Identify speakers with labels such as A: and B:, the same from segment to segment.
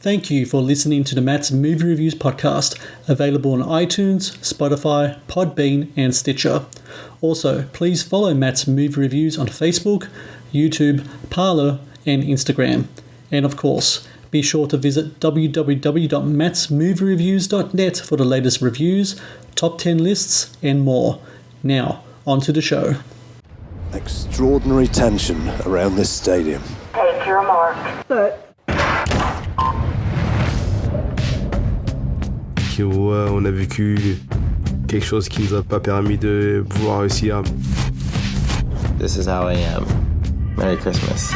A: Thank you for listening to the Matt's Movie Reviews podcast, available on iTunes, Spotify, Podbean, and Stitcher. Also, please follow Matt's Movie Reviews on Facebook, YouTube, Parler, and Instagram. And of course, be sure to visit www.mattsmoviereviews.net for the latest reviews, top 10 lists, and more. Now, on to the show.
B: Extraordinary tension around this stadium.
C: Take your mark.
D: On a vécu quelque chose qui nous a pas permis de pouvoir réussir.
E: This is how I am. Merry Christmas.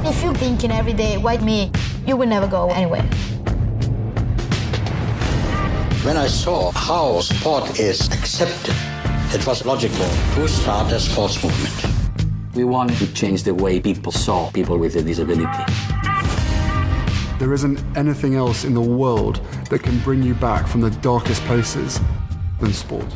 F: If you're thinking every day, why me? You will never go anywhere.
G: When I saw how sport is accepted, it was logical to start a sports movement.
H: We want to change the way people saw people with a disability.
I: There isn't anything else in the world that can bring you back from the darkest places than sport.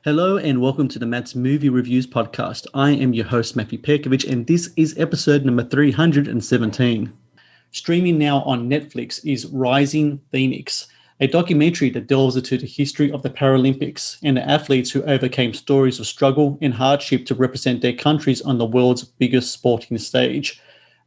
A: Hello and welcome to the Matt's Movie Reviews podcast. I am your host, Matthew Pejkovic, and this is episode number 317. Streaming now on Netflix is Rising Phoenix, a documentary that delves into the history of the Paralympics and the athletes who overcame stories of struggle and hardship to represent their countries on the world's biggest sporting stage.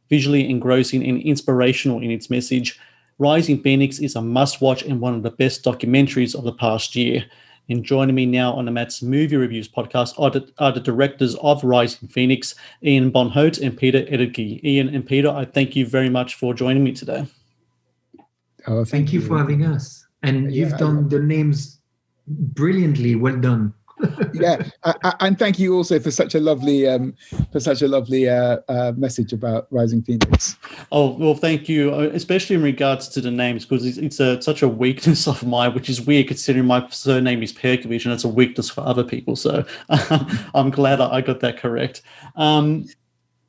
A: Visually engrossing and inspirational in its message, Rising Phoenix is a must-watch and one of the best documentaries of the past year. And joining me now on the Matt's Movie Reviews podcast are the directors of Rising Phoenix, Ian Bonhote and Peter Ettedgui. Ian and Peter, I thank you very much for joining me today.
J: Oh, thank you for having us. And you've done the names brilliantly. Well done.
K: Yeah, and thank you also for such a lovely message about Rising Phoenix.
A: Oh well, thank you, especially in regards to the names, because it's such a weakness of mine, which is weird considering my surname is Pejkovic and it's a weakness for other people. So I'm glad I got that correct.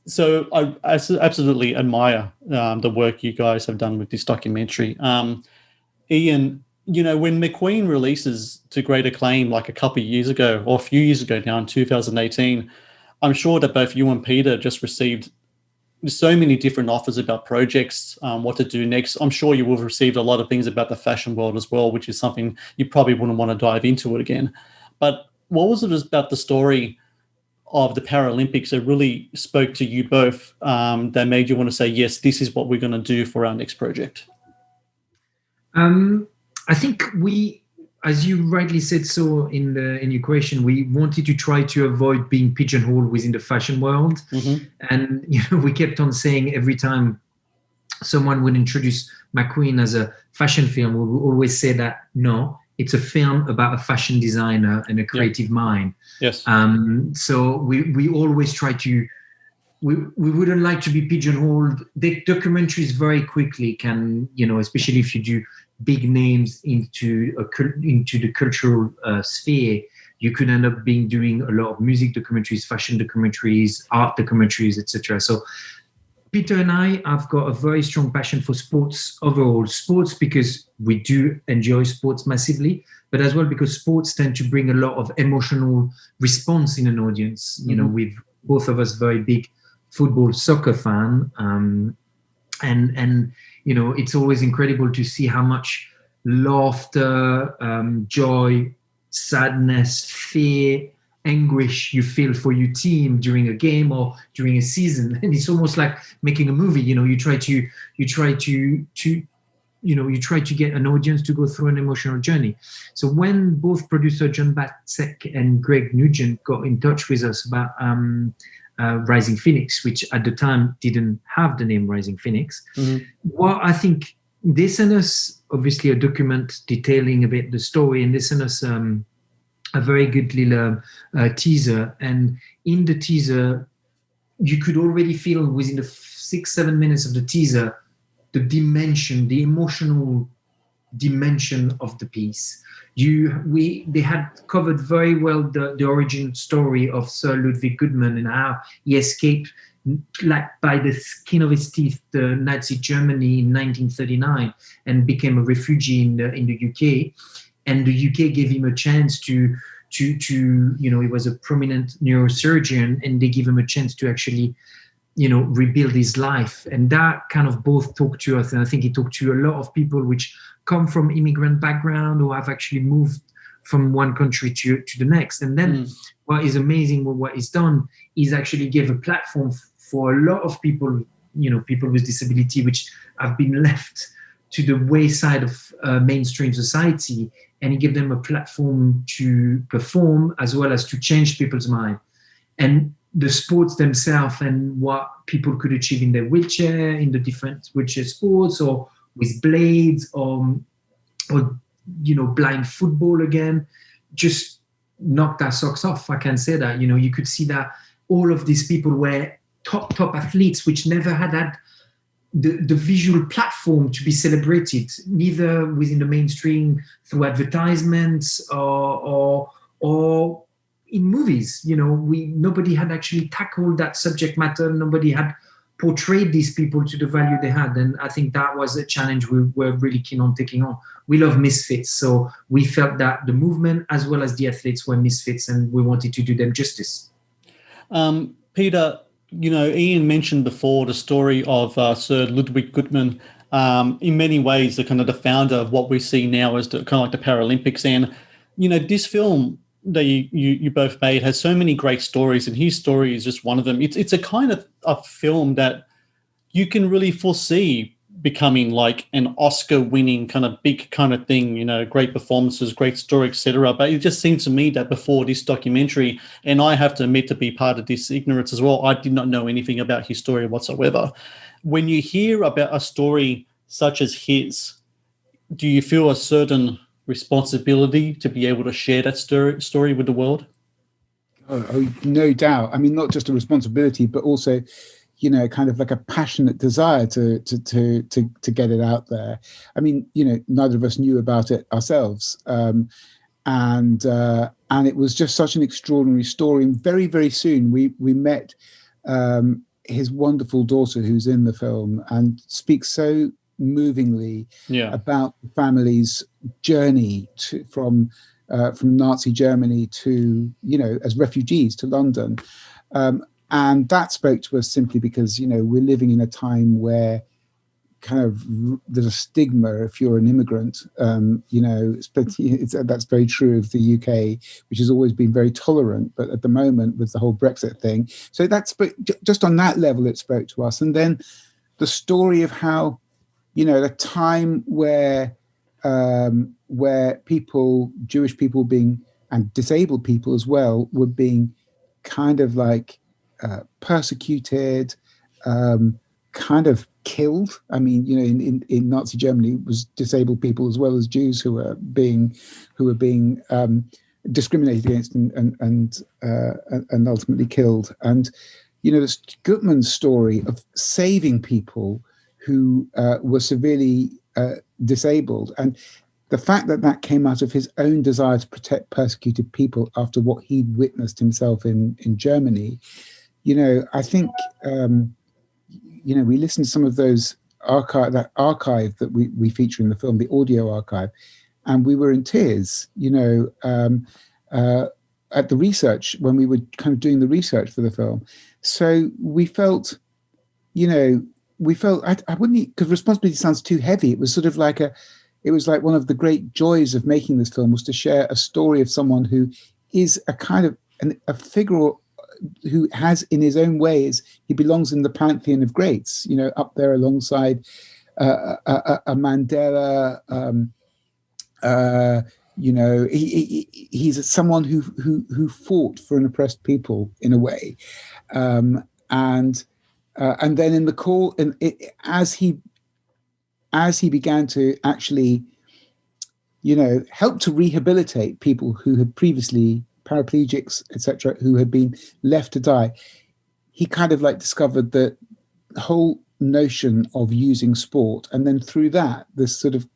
A: So I absolutely admire the work you guys have done with this documentary. Ian, you know, when McQueen releases to great acclaim like a couple of years ago, or a few years ago now in 2018, I'm sure that both you and Peter just received so many different offers about projects, what to do next. I'm sure you will have received a lot of things about the fashion world as well, which is something you probably wouldn't want to dive into it again. But what was it about the story of the Paralympics that really spoke to you both, that made you want to say, yes, this is what we're going to do for our next project?
J: I think we, as you rightly said so in your question, we wanted to try to avoid being pigeonholed within the fashion world. Mm-hmm. And we kept on saying every time someone would introduce McQueen as a fashion film, we would always say that, no, it's a film about a fashion designer and a creative mind.
A: Yes.
J: So we always try to, we wouldn't like to be pigeonholed. The documentaries very quickly can, especially if you do big names into the cultural sphere, you could end up doing a lot of music documentaries, fashion documentaries, art documentaries, etc. So Peter and I have got a very strong passion for sports overall. Sports because we do enjoy sports massively, but as well because sports tend to bring a lot of emotional response in an audience. Mm-hmm. We've both of us very big football, soccer fan, and it's always incredible to see how much laughter, joy, sadness, fear, anguish you feel for your team during a game or during a season. And it's almost like making a movie. You try to get an audience to go through an emotional journey. So when both producer John Batsek and Greg Nugent got in touch with us about Rising Phoenix, which at the time didn't have the name Rising Phoenix, mm-hmm. Well, I think they sent us obviously a document detailing a bit the story, and they sent us a very good little teaser. And in the teaser, you could already feel within the 6-7 minutes of the teaser the emotional dimension of the piece. They had covered very well the origin story of Sir Ludwig Goodman and how he escaped, like by the skin of his teeth, the Nazi Germany in 1939 and became a refugee in the UK. And the UK gave him a chance to he was a prominent neurosurgeon, and they give him a chance to actually rebuild his life. And that kind of both talked to us. And I think he talked to a lot of people which come from immigrant background or have actually moved from one country to the next. And then what is amazing with what he's done is actually give a platform for a lot of people, people with disability, which have been left to the wayside of mainstream society. And he gave them a platform to perform as well as to change people's mind. And the sports themselves and what people could achieve in their wheelchair, in the different wheelchair sports, or with blades, or blind football again, just knocked our socks off. I can say that. You could see that all of these people were top athletes, which never had the visual platform to be celebrated, neither within the mainstream through advertisements or in movies. Nobody had actually tackled that subject matter. Nobody had portrayed these people to the value they had. And I think that was a challenge we were really keen on taking on. We love misfits. So we felt that the movement as well as the athletes were misfits, and we wanted to do them justice.
A: Peter, Ian mentioned before the story of Sir Ludwig Goodman. In many ways, the founder of what we see now as the kind of like the Paralympics. And, this film that you both made has so many great stories, and his story is just one of them. It's a kind of a film that you can really foresee becoming like an Oscar-winning kind of big kind of thing, great performances, great story, etc. But it just seemed to me that before this documentary, and I have to admit to be part of this ignorance as well, I did not know anything about his story whatsoever. When you hear about a story such as his, do you feel a certain responsibility to be able to share that story with the world?
K: Oh, no doubt. I mean, not just a responsibility, but also, kind of like a passionate desire to get it out there. I mean, neither of us knew about it ourselves, and it was just such an extraordinary story. And very, very soon we met his wonderful daughter, who's in the film, and speaks so movingly about the family's journey from Nazi Germany to, as refugees to London. And that spoke to us simply because, we're living in a time where kind of there's a stigma if you're an immigrant, that's very true of the UK, which has always been very tolerant, but at the moment with the whole Brexit thing. So that's just on that level, it spoke to us. And then the story of how, a time where people, Jewish people and disabled people as well, were being kind of like persecuted, kind of killed. I mean, in Nazi Germany, it was disabled people as well as Jews who were being discriminated against and ultimately killed. And this Gutman's story of saving people who were severely disabled, and the fact that came out of his own desire to protect persecuted people after what he'd witnessed himself in Germany. I think we listened to some of those archive that we feature in the film, the audio archive, and we were in tears. At the research, when we were kind of doing the research for the film. So we felt, I wouldn't, because responsibility sounds too heavy. It was sort of like it was like one of the great joys of making this film was to share a story of someone who is a kind of a figure who has, in his own ways, he belongs in the pantheon of greats, up there alongside a Mandela. He's someone who fought for an oppressed people in a way, and then in the call, and as he began to actually, help to rehabilitate people who had previously, paraplegics, etc., who had been left to die, he kind of like discovered that whole notion of using sport, and then through that, this sort of,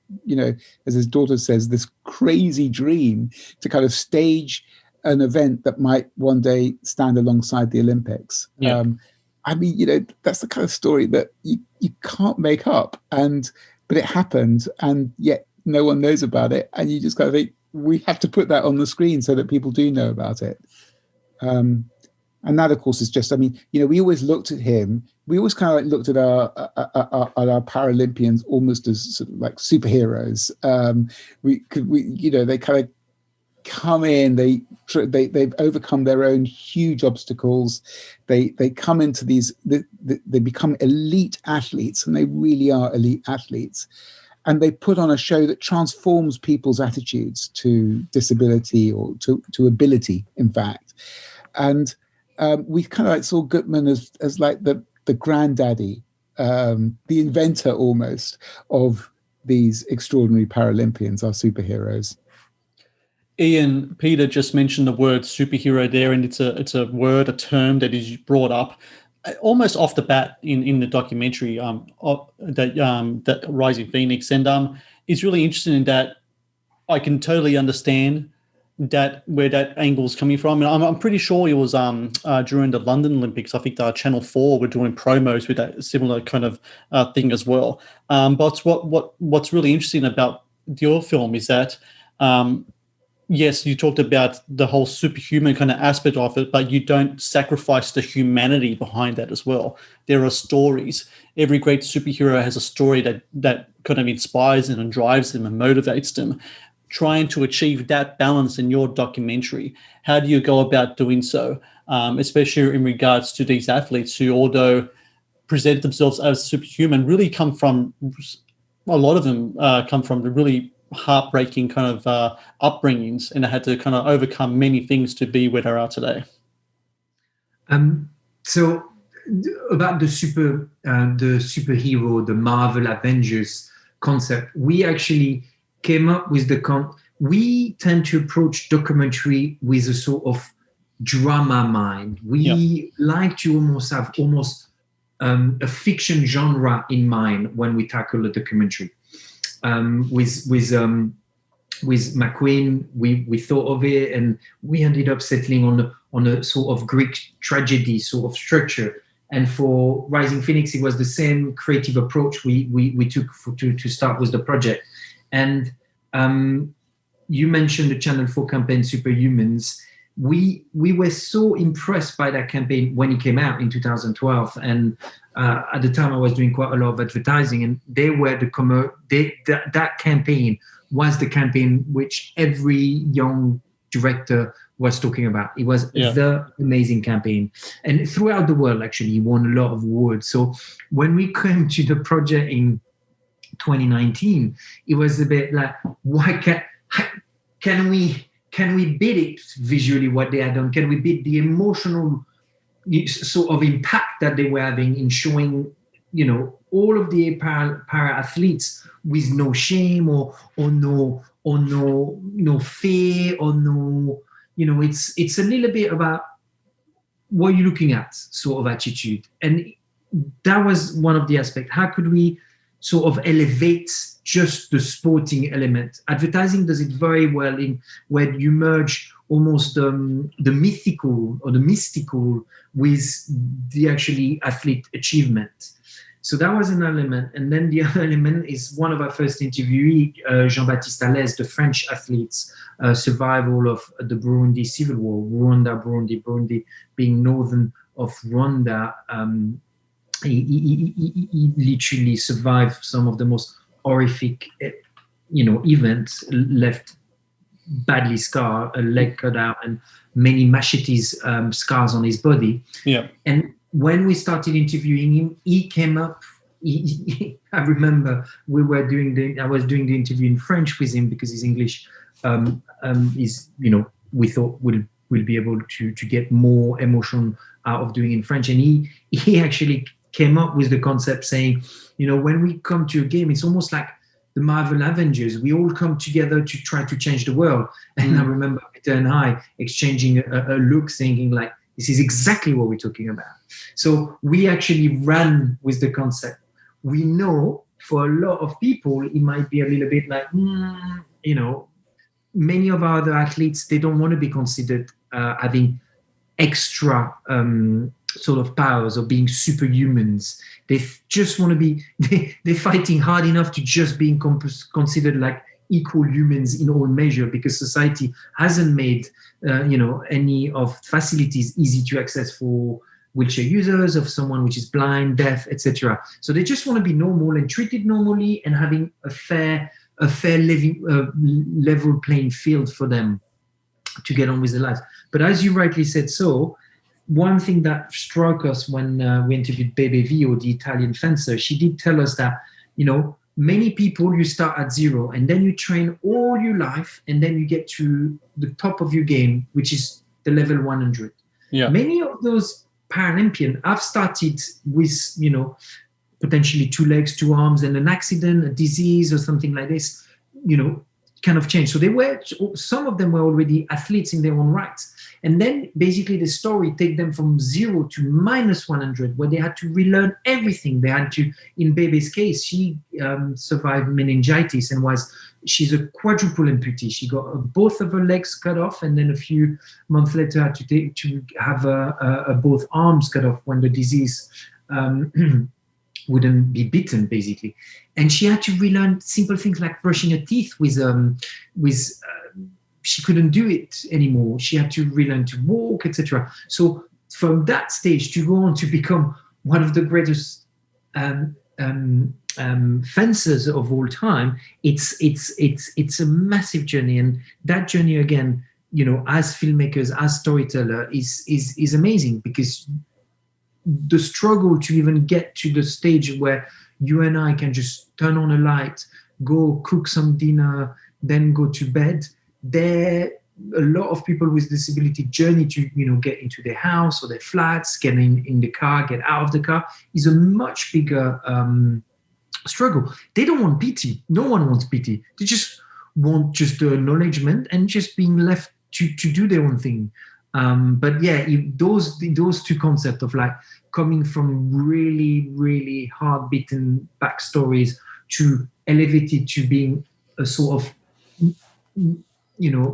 K: as his daughter says, this crazy dream to kind of stage an event that might one day stand alongside the Olympics. Yeah. I mean, that's the kind of story that you can't make up, but it happened, and yet no one knows about it, and you just kind of think, we have to put that on the screen so that people do know about it. And that, of course, is just, I mean, we always looked at him. We always kind of like looked at our Paralympians almost as sort of like superheroes. They kind of come in, they've overcome their own huge obstacles. They come into these, they become elite athletes, and they really are elite athletes. And they put on a show that transforms people's attitudes to disability or to ability, in fact. And we kind of like saw Goodman as like the granddaddy, the inventor almost of these extraordinary Paralympians, our superheroes.
A: Ian, Peter just mentioned the word superhero there, and it's a word, a term that is brought up almost off the bat in the documentary that Rising Phoenix, and it's really interesting in that I can totally understand that where that angle is coming from. And I'm pretty sure it was during the London Olympics. I think Channel 4 were doing promos with that similar kind of thing as well. But what's really interesting about your film is that yes, you talked about the whole superhuman kind of aspect of it, but you don't sacrifice the humanity behind that as well. There are stories. Every great superhero has a story that kind of inspires them and drives them and motivates them. Trying to achieve that balance in your documentary, how do you go about doing so, especially in regards to these athletes who, although present themselves as superhuman, really come from, a lot of them come from the really heartbreaking kind of upbringings, and they had to kind of overcome many things to be where they are today.
J: So about the superhero, the Marvel Avengers concept, we actually came up with we tend to approach documentary with a sort of drama mind. We like to almost have a fiction genre in mind when we tackle a documentary. With McQueen, we thought of it, and we ended up settling on a sort of Greek tragedy sort of structure. And for Rising Phoenix, it was the same creative approach we took to start with the project. And you mentioned the Channel 4 campaign, Superhumans. We were so impressed by that campaign when it came out in 2012. And at the time, I was doing quite a lot of advertising, and they were that campaign was the campaign which every young director was talking about. It was the amazing campaign. And throughout the world, actually, he won a lot of awards. So when we came to the project in 2019, it was a bit like, can we beat it visually, what they had done? Can we beat the emotional sort of impact that they were having in showing, all of the para athletes with no shame or no fear or no, it's a little bit about what you're looking at sort of attitude. And that was one of the aspects. How could we sort of elevate just the sporting element? Advertising does it very well in where you merge almost the mythical or the mystical with the actually athlete achievement. So that was an element. And then the other element is one of our first interviewees, Jean-Baptiste Alès, the French athletes, survival of the Burundi civil war, Burundi being northern of Rwanda. He literally survived some of the most horrific, events, left badly scarred, a leg cut out, and many machetes scars on his body. Yeah. And when we started interviewing him, he came up. I remember I was doing the interview in French with him because his English is, we thought we'll be able to get more emotion out of doing in French. And he actually came up with the concept saying, when we come to a game, it's almost like the Marvel Avengers. We all come together to try to change the world. And I remember Peter and I exchanging a look, thinking like, this is exactly what we're talking about. So we actually ran with the concept. We know for a lot of people, it might be a little bit like, many of our other athletes, they don't want to be considered having extra sort of powers or being superhumans. They just want to be, they're fighting hard enough to just being considered like equal humans in all measure, because society hasn't made any of facilities easy to access for wheelchair users, of someone which is blind, deaf, etc. So they just want to be normal and treated normally, and having a fair level playing field for them to get on with their lives. But as you rightly said, so one thing that struck us when we interviewed Bebe Vio, the Italian fencer, she did tell us that, many people, you start at zero and then you train all your life, and then you get to the top of your game, which is the level 100.
A: Yeah.
J: Many of those Paralympians have started with, potentially 2 legs, 2 arms, and an accident, a disease, or something like this, kind of change. So some of them were already athletes in their own rights. And then basically the story take them from 0 to -100, where they had to relearn everything. They had to, in Bebe's case, she survived meningitis and she's a quadruple amputee. She got both of her legs cut off, and then a few months later had to have both arms cut off when the disease wouldn't be beaten, basically. And she had to relearn simple things like brushing her teeth with she couldn't do it anymore. She had to relearn to walk, etc. So from that stage to go on to become one of the greatest fencers of all time, it's a massive journey. And that journey, again, as filmmakers, as storyteller, is amazing, because the struggle to even get to the stage where you and I can just turn on a light, go cook some dinner, then go to bed. A lot of people with disability journey to get into their house or their flats, get in the car, get out of the car, is a much bigger struggle. They don't want pity. No one wants pity. They just want the acknowledgement and just being left to do their own thing. But yeah, those two concepts of like coming from really, really hard-beaten backstories to elevated to being a sort of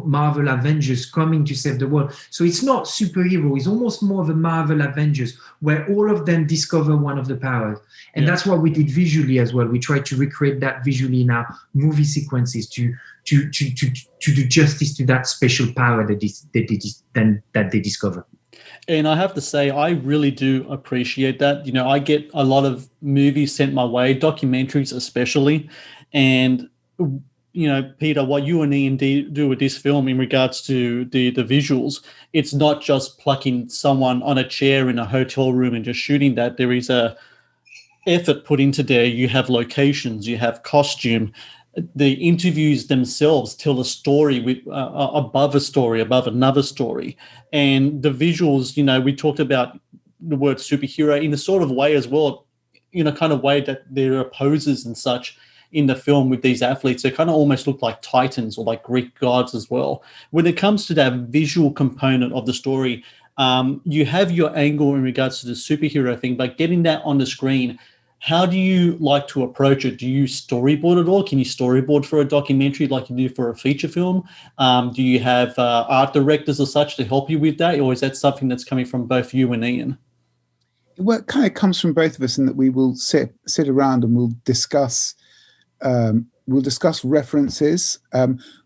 J: Marvel Avengers coming to save the world. So it's not superhero, it's almost more of a Marvel Avengers, where all of them discover one of the powers. And that's what we did visually as well. We tried to recreate that visually in our movie sequences to do justice to that special power that they discover.
A: And I have to say, I really do appreciate that. I get a lot of movies sent my way, documentaries especially, and Peter, what you and Ian do with this film in regards to the visuals, it's not just plucking someone on a chair in a hotel room and just shooting that. There is a effort put into there. You have locations, you have costume. The interviews themselves tell a story with above a story, above another story. And the visuals, we talked about the word superhero in the sort of way as well, kind of way that there are poses and such in the film with these athletes. They kind of almost look like titans or like Greek gods as well. When it comes to that visual component of the story, you have your angle in regards to the superhero thing, but getting that on the screen, how do you like to approach it? Do you storyboard it all? Can you storyboard for a documentary like you do for a feature film? Do you have art directors or such to help you with that? Or is that something that's coming from both you and Ian?
K: Well, it kind of comes from both of us in that we will sit around and we'll discuss references.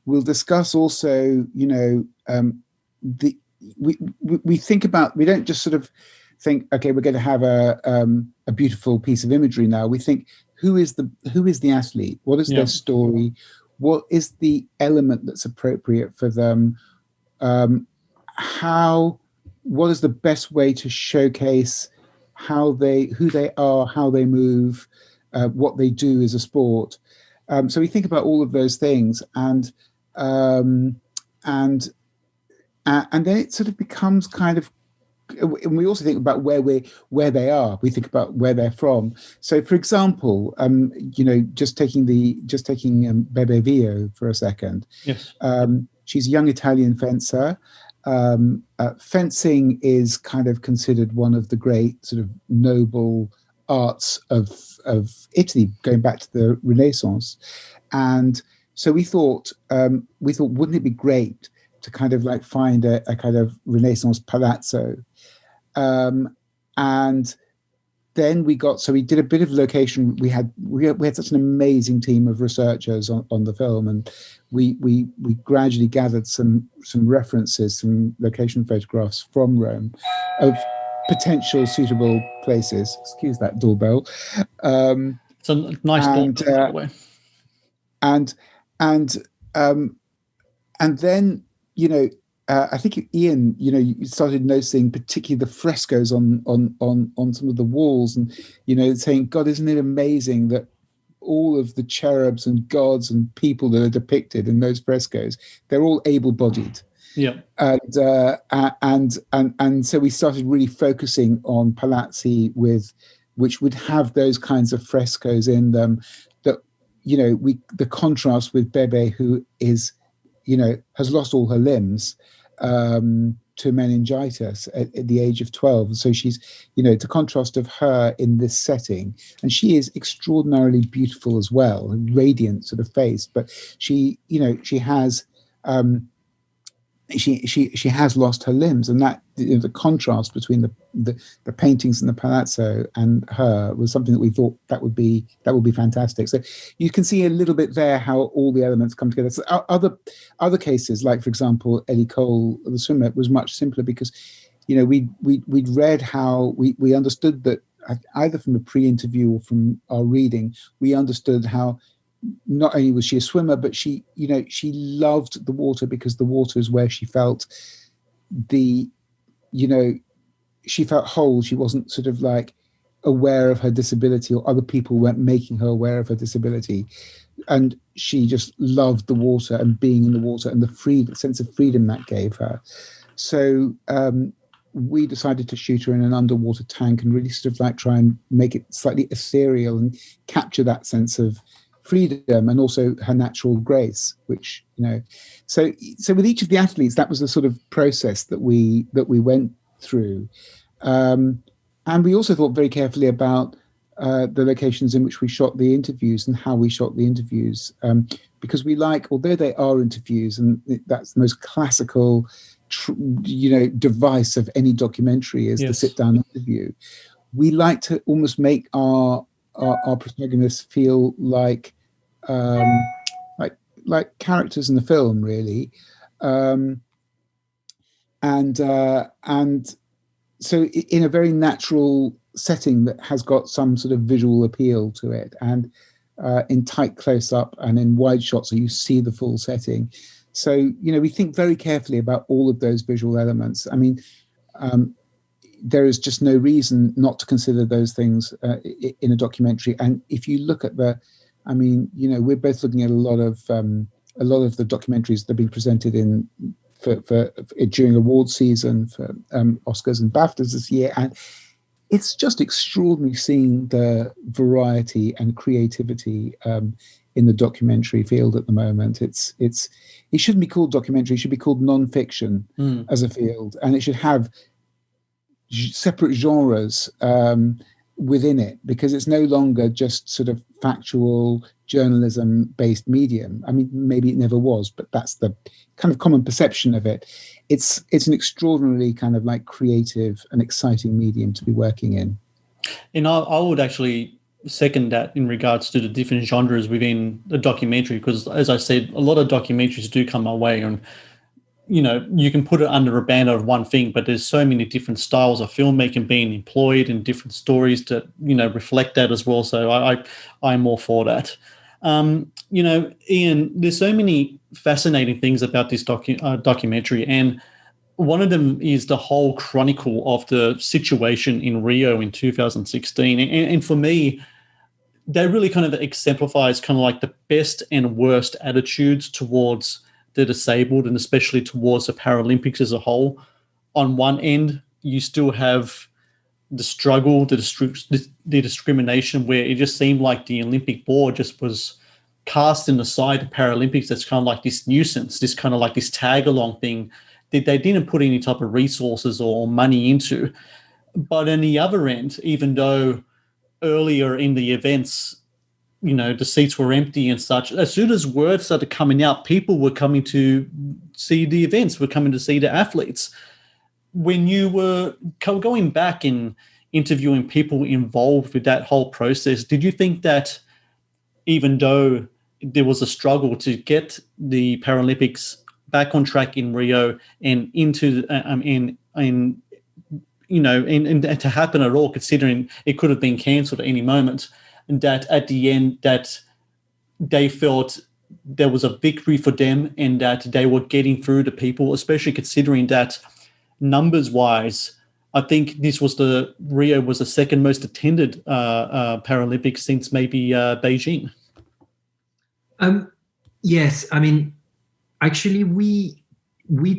K: We'll discuss also, we think about, we don't just sort of think, okay, we're going to have a beautiful piece of imagery now. We think, who is the athlete? What is their story? What is the element that's appropriate for them? What is the best way to showcase who they are, how they move, what they do as a sport. So we think about all of those things, and then it sort of becomes kind of. And we also think about where they are. We think about where they're from. So, for example, just taking Bebe Vio for a second.
A: Yes.
K: She's a young Italian fencer. Fencing is kind of considered one of the great sort of noble arts of Italy, going back to the Renaissance. And so we thought, wouldn't it be great to kind of like find a kind of Renaissance palazzo, and then we did a bit of location. We had such an amazing team of researchers on the film, and we gradually gathered some references, some location photographs from Rome of potential suitable places. Excuse that doorbell.
A: It's a nice doorbell, by the way.
K: And then, you know, I think Ian, you know, you started noticing particularly the frescoes on some of the walls, and, you know, saying, God, isn't it amazing that all of the cherubs and gods and people that are depicted in those frescoes, they're all able-bodied.
A: Yeah.
K: And so we started really focusing on palazzi which would have those kinds of frescoes in them, that, you know, the contrast with Bebe, who is, you know, has lost all her limbs to meningitis at the age of 12. So she's, you know, the contrast of her in this setting, and she is extraordinarily beautiful as well, a radiant sort of face, but she, you know, she has she has lost her limbs, and that, you know, the contrast between the paintings in the palazzo and her was something that we thought that would be fantastic. So you can see a little bit there how all the elements come together. So other cases, like for example Ellie Cole, the swimmer, was much simpler because, you know, we'd read how we understood that either from a pre-interview or from our reading, we understood how not only was she a swimmer, but she, you know, she loved the water because the water is where she felt she felt whole. She wasn't sort of like aware of her disability, or other people weren't making her aware of her disability. And she just loved the water and being in the water and the sense of freedom that gave her. So we decided to shoot her in an underwater tank and really sort of like try and make it slightly ethereal and capture that sense of freedom and also her natural grace, which, you know, so with each of the athletes, that was the sort of process that we went through, and we also thought very carefully about the locations in which we shot the interviews and how we shot the interviews, because we like, although they are interviews, and that's the most classical device of any documentary is the sit down interview, we like to almost make our protagonists feel like characters in the film, really, and so in a very natural setting that has got some sort of visual appeal to it, and in tight close-up and in wide shots, so you see the full setting. So, you know, we think very carefully about all of those visual elements. I mean, there is just no reason not to consider those things in a documentary. And if you look at I mean, you know, we're both looking at a lot of the documentaries that have been presented during award season for Oscars and BAFTAs this year, and it's just extraordinary seeing the variety and creativity in the documentary field at the moment. It shouldn't be called documentary; it should be called non-fiction as a field, and it should have separate genres within it, because it's no longer just sort of factual journalism-based medium. I mean, maybe it never was, but that's the kind of common perception of it. It's an extraordinarily kind of like creative and exciting medium to be working in.
A: And I would actually second that in regards to the different genres within the documentary, because as I said, a lot of documentaries do come our way, and you know, you can put it under a banner of one thing, but there's so many different styles of filmmaking being employed and different stories to, you know, reflect that as well. So I'm all for that. You know, Ian, there's so many fascinating things about this documentary, and one of them is the whole chronicle of the situation in Rio in 2016. And for me, that really kind of exemplifies kind of like the best and worst attitudes towards the disabled, and especially towards the Paralympics as a whole. On one end, you still have the struggle, the discrimination, where it just seemed like the Olympic board just was casting aside the Paralympics. That's kind of like this nuisance, this kind of like this tag-along thing that they didn't put any type of resources or money into. But on the other end, even though earlier in the events, you know, the seats were empty and such, as soon as word started coming out, people were coming to see the events, were coming to see the athletes. When you were going back in interviewing people involved with that whole process, did you think that even though there was a struggle to get the Paralympics back on track in Rio and into and to happen at all, considering it could have been cancelled at any moment, and that at the end that they felt there was a victory for them and that they were getting through to people, especially considering that numbers-wise, I think Rio was the second most attended Paralympics since maybe Beijing.
J: Yes, I mean, actually, we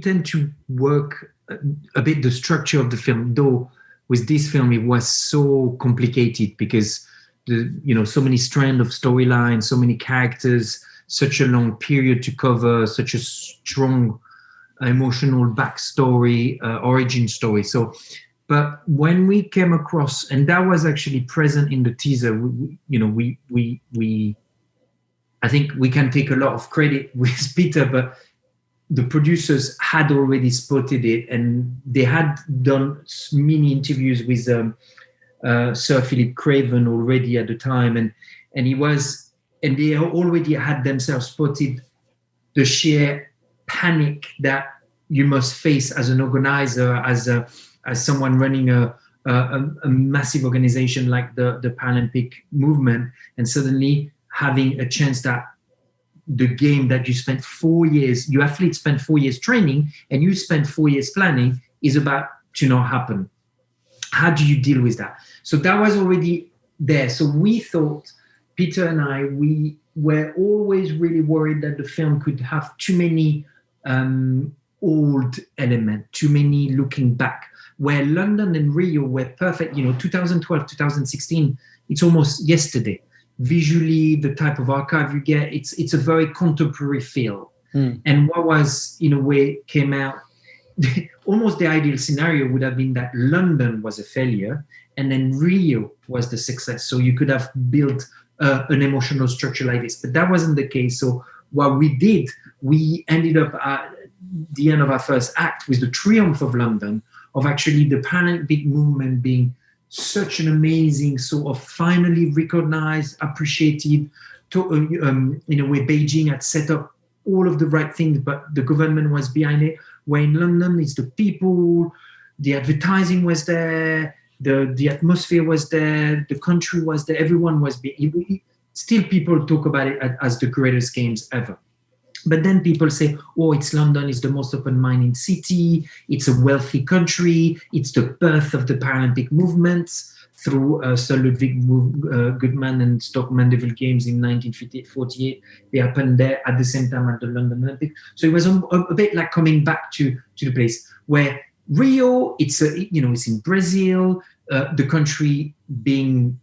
J: tend to work a bit the structure of the film. Though with this film, it was so complicated because so many strands of storyline, so many characters, such a long period to cover, such a strong emotional backstory, origin story. So, but when we came across, and that was actually present in the teaser, we I think we can take a lot of credit with Peter, but the producers had already spotted it, and they had done many interviews with Sir Philip Craven already at the time, and they already had themselves spotted the sheer panic that you must face as an organizer, as someone running a massive organization like the Paralympic movement, and suddenly having a chance that the game that you spent 4 years, your athletes spent 4 years training and you spent 4 years planning, is about to not happen. How do you deal with that? So that was already there. So we thought, Peter and I, we were always really worried that the film could have too many old elements, too many looking back, where London and Rio were perfect. 2012, 2016, it's almost yesterday. Visually, the type of archive you get, it's a very contemporary feel. And what was, in a way, came out, almost the ideal scenario would have been that London was a failure and then Rio was the success. So you could have built an emotional structure like this, but that wasn't the case. So what we did, we ended up at the end of our first act with the triumph of London, of actually the Paralympic movement being such an amazing sort of finally recognized, appreciated. In a way, Beijing had set up all of the right things, but the government was behind it. Where in London, it's the people, the advertising was there, the atmosphere was there, the country was there, everyone was. Still, people talk about it as the greatest games ever. But then people say, it's London, it's the most open-minded city, it's a wealthy country, it's the birth of the Paralympic movement through Sir Ludwig Goodman and Stoke Mandeville Games in 1948. They happened there at the same time at the London Olympics. So it was a bit like coming back to the place where Rio, it's in Brazil, the country being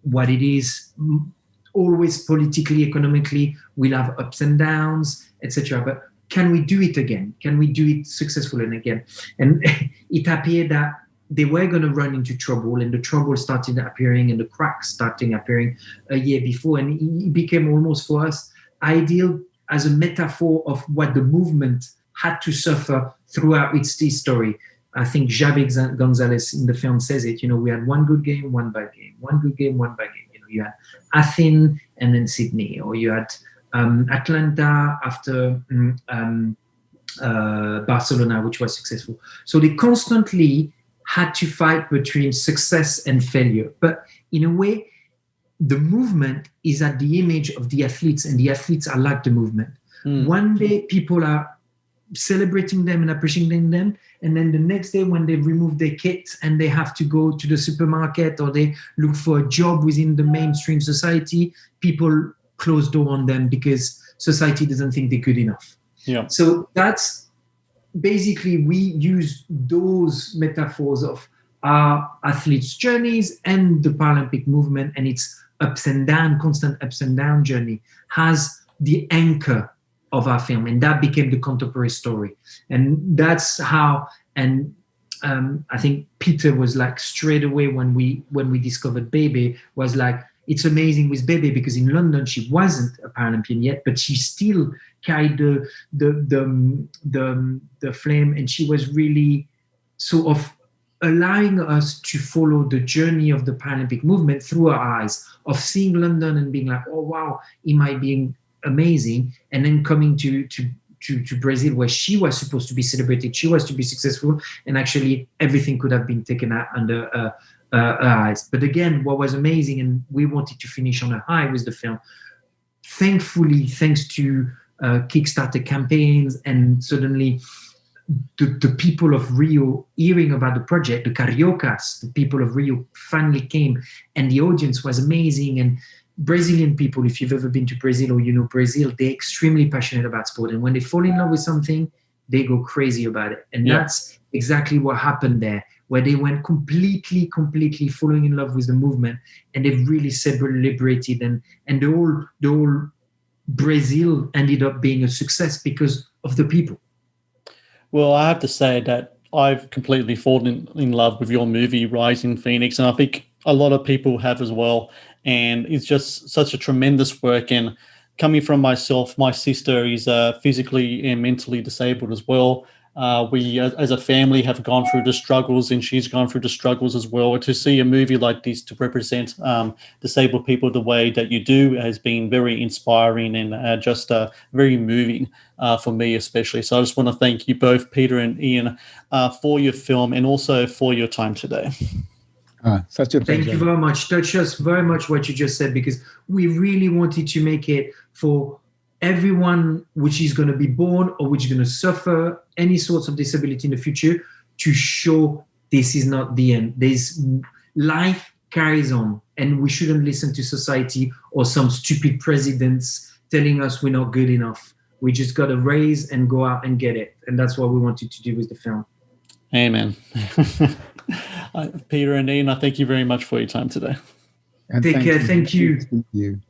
J: what it is, always politically, economically, we'll have ups and downs, etc. But can we do it again? Can we do it successfully again? And it appeared that they were going to run into trouble, and the trouble started appearing and the cracks starting appearing a year before. And it became almost for us ideal as a metaphor of what the movement had to suffer throughout its history. I think Javier Gonzalez in the film says it, we had one good game, one bad game, one good game, one bad game. You had Athens and then Sydney, or you had Atlanta after Barcelona, which was successful. So they constantly had to fight between success and failure. But in a way, the movement is at the image of the athletes, and the athletes are like the movement. One day people are celebrating them and appreciating them, and then the next day when they remove their kit and they have to go to the supermarket or they look for a job within the mainstream society, people close door on them because society doesn't think they're good enough. So that's basically, we use those metaphors of our athletes' journeys and the Paralympic movement and its ups and down, constant ups and down journey has the anchor of our film, and that became the contemporary story. And that's how, and I think Peter was like straight away when we discovered Bebe, was like, it's amazing with Bebe because in London she wasn't a Paralympian yet, but she still carried the flame, and she was really sort of allowing us to follow the journey of the Paralympic movement through our eyes, of seeing London and being like, oh wow, it might be amazing, and then coming to Brazil, where she was supposed to be celebrated, she was to be successful, and actually everything could have been taken out under her eyes. But again, what was amazing, and we wanted to finish on a high with the film, thankfully, thanks to Kickstarter campaigns, and suddenly the people of Rio hearing about the project, the Cariocas, the people of Rio finally came, and the audience was amazing. And Brazilian people, if you've ever been to Brazil or you know Brazil, they're extremely passionate about sport. And when they fall in love with something, they go crazy about it. And that's exactly what happened there, where they went completely falling in love with the movement, and they've really celebrated, and the whole Brazil ended up being a success because of the people.
A: Well, I have to say that I've completely fallen in love with your movie, Rising Phoenix, and I think a lot of people have as well. And it's just such a tremendous work. And coming from myself, my sister is physically and mentally disabled as well. We, as a family, have gone through the struggles, and she's gone through the struggles as well. To see a movie like this to represent disabled people the way that you do has been very inspiring and just very moving for me especially. So I just want to thank you both, Peter and Ian, for your film and also for your time today.
K: Such a pleasure.
J: Thank you very much. Touch us very much what you just said, because we really wanted to make it for everyone which is going to be born or which is going to suffer any sorts of disability in the future, to show this is not the end. There's life carries on, and we shouldn't listen to society or some stupid presidents telling us we're not good enough. We just got to raise and go out and get it. And that's what we wanted to do with the film.
A: Amen. Peter and Ian, I thank you very much for your time today.
K: And
J: take care. Thank you.
K: Thank you.